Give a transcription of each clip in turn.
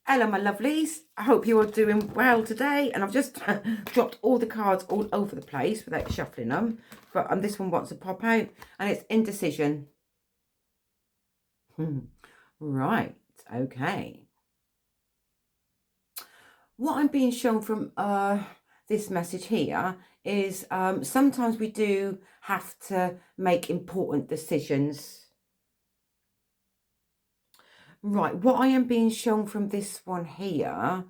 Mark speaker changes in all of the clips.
Speaker 1: Hello, my lovelies. I hope you are doing well today. And I've just dropped all the cards all over the place without shuffling them. But this one wants to pop out, and it's indecision. Right. Okay. What I'm being shown from this message here is sometimes we do have to make important decisions. Right. What I am being shown from this one here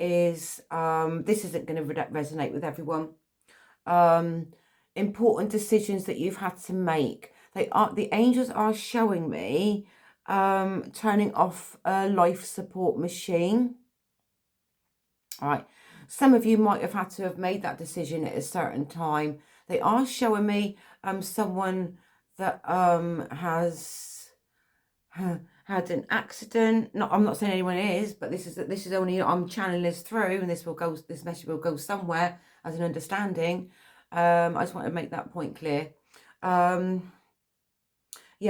Speaker 1: is this isn't going to resonate with everyone. Important decisions that you've had to make. The angels are showing me turning off a life support machine. All right. Some of you might have had to have made that decision at a certain time. They are showing me someone that has had an accident. No, I'm not saying anyone is, but this is only, I'm channeling this through, and this message will go somewhere as an understanding. I just want to make that point clear. Yeah,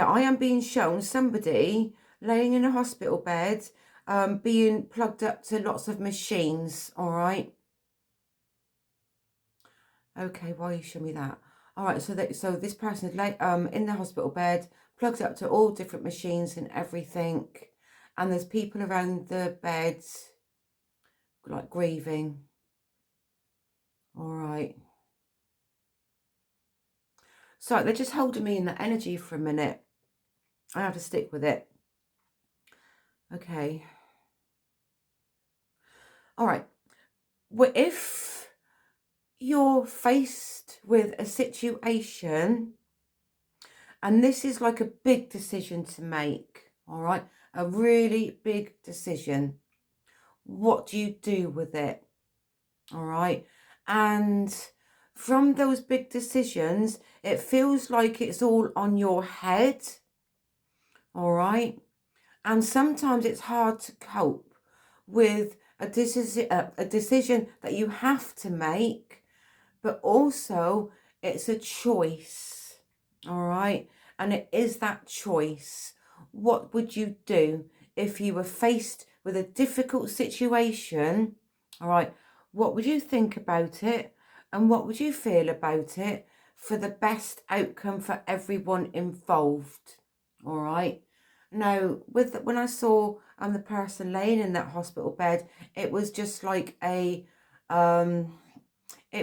Speaker 1: I am being shown somebody laying in a hospital bed, being plugged up to lots of machines. All right. Okay, why are you showing me that? All right, so this person is in the hospital bed, plugged up to all different machines and everything, and there's people around the bed, like grieving. All right. So they're just holding me in that energy for a minute. I have to stick with it. Okay. All right. Well, if you're faced with a situation, and this is like a big decision to make, all right, a really big decision, what do you do with it? All right. And from those big decisions, it feels like it's all on your head. All right. And sometimes it's hard to cope with a decision that you have to make, but also it's a choice. All right. And it is that choice. What would you do if you were faced with a difficult situation? All right. What would you think about it? And what would you feel about it for the best outcome for everyone involved? All right. Now, when I saw the person laying in that hospital bed, it was just like it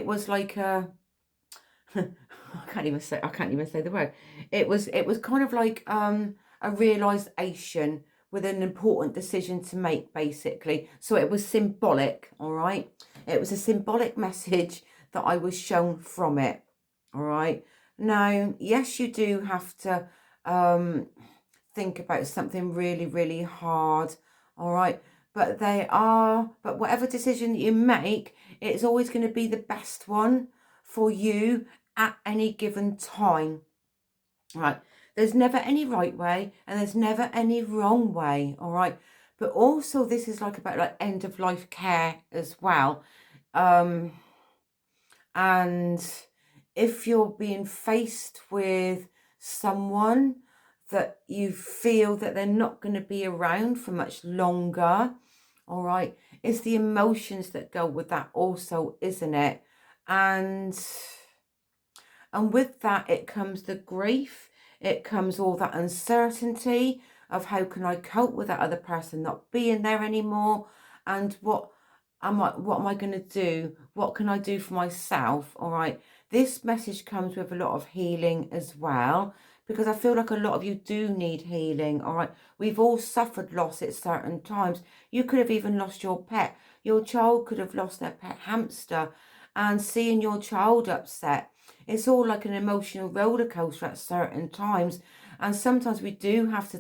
Speaker 1: was like a I can't even say the word. It was kind of like a realization with an important decision to make, basically. So it was symbolic, all right? It was a symbolic message that I was shown from it, all right? Now, yes, you do have to think about something really, really hard, all right? But whatever decision you make, it's always going to be the best one for you at any given time. Right. There's never any right way and there's never any wrong way. All right. But also this is like about like end of life care as well. And if you're being faced with someone that you feel that they're not going to be around for much longer, all right, it's the emotions that go with that also, isn't it? And with that, it comes the grief. It comes all that uncertainty of how can I cope with that other person not being there anymore, and what am I going to do? What can I do for myself? All right. This message comes with a lot of healing as well, because I feel like a lot of you do need healing. All right. We've all suffered loss at certain times. You could have even lost your pet. Your child could have lost their pet hamster, and seeing your child upset, it's all like an emotional roller coaster at certain times. And sometimes we do have to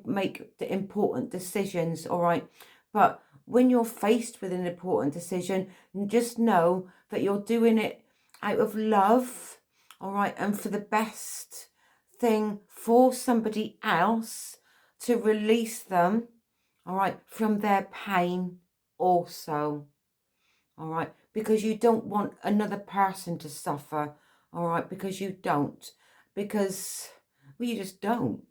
Speaker 1: make the important decisions, all right? But when you're faced with an important decision, just know that you're doing it out of love, all right? And for the best thing for somebody else, to release them, all right, from their pain also, all right? Because you don't want another person to suffer, all right? Because you don't. Because, well, you just don't.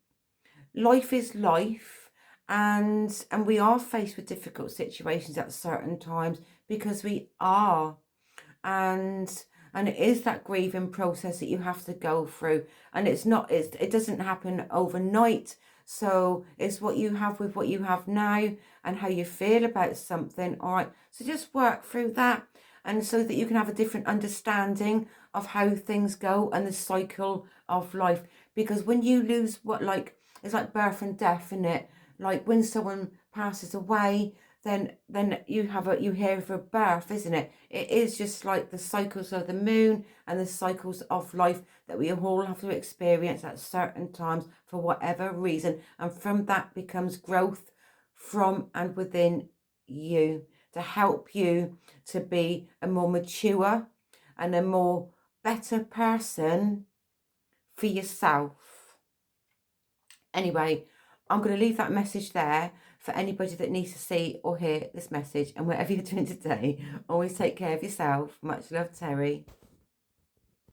Speaker 1: Life is life, And we are faced with difficult situations at certain times, because we are. And it is that grieving process that you have to go through, and it doesn't happen overnight. So it's what you have with what you have now, and how you feel about something. All right, so just work through that, and so that you can have a different understanding of how things go and the cycle of life. Because when you lose, it's like birth and death, isn't it? Like when someone passes away, then you hear of a birth, isn't it? It is just like the cycles of the moon and the cycles of life that we all have to experience at certain times for whatever reason. And from that becomes growth from and within you, to help you to be a more mature and a more better person for yourself. Anyway, I'm going to leave that message there for anybody that needs to see or hear this message. And whatever you're doing today, always take care of yourself. Much love, Terri.